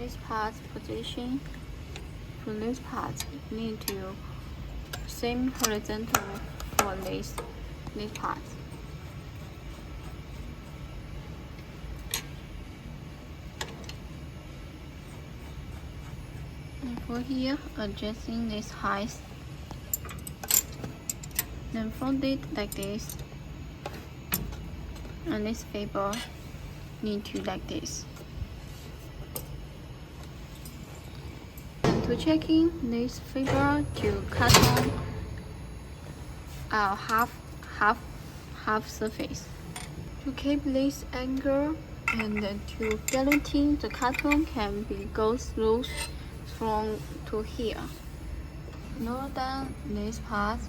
this part position. For this part, need to same horizontal for this part. And for here, adjusting this height. Then fold it like this. And this fiber need to like this. And to checking this fiber to cut on half surface. To keep this angle and to guarantee the carton can be go through from to here. Lower down this part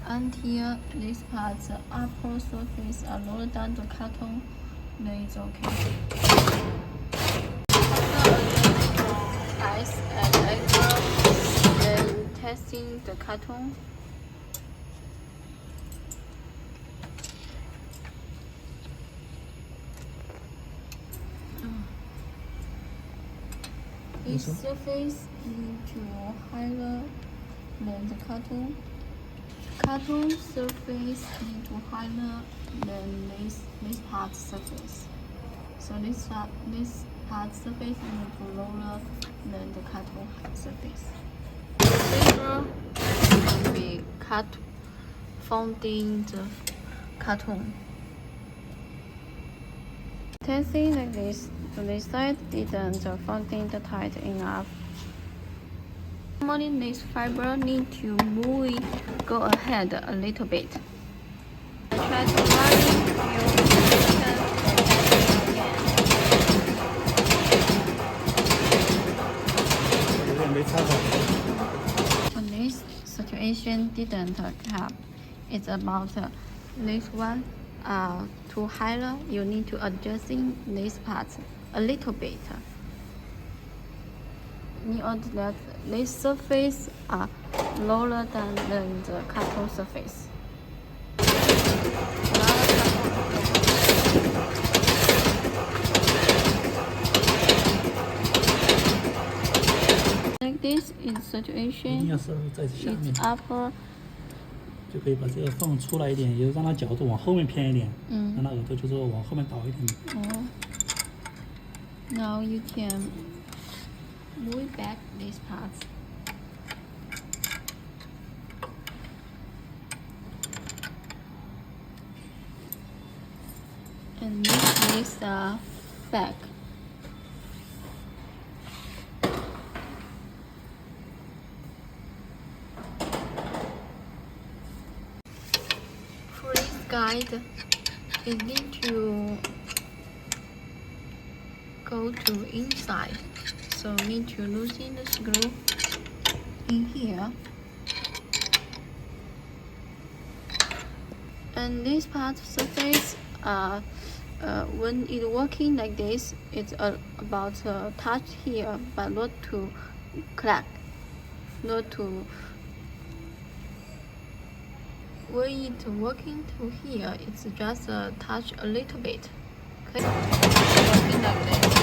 until this part the upper surface are lower down the carton, then it's okay. Size and angle, then testing the carton. This surface need to higher than the carton. Carton surface need to higher than this part surface. So this part surface need to lower than the carton surface. Paper can be cut folding the carton. Testing like this, to this side didn't folding the tight enough. Normally this fiber need to move it, go ahead a little bit. I try to vary for this situation didn't help. It's about this one. To higher, you need to adjusting this part a little bit. In order that this surface are lower than the carton surface. Like this in situation, it's upper. 就可以把这个缝出来一点，也就让它角度往后面偏一点，让它耳朵就是往后面倒一点。哦。Now you can move back this part. And this is the back. For this guide, you need to go to inside, so need to loosen the screw in here. And this part surface, when it's working like this, it's about touch here, but not to crack, not to. When it's working to here, it's just touch a little bit. Okay, working like this.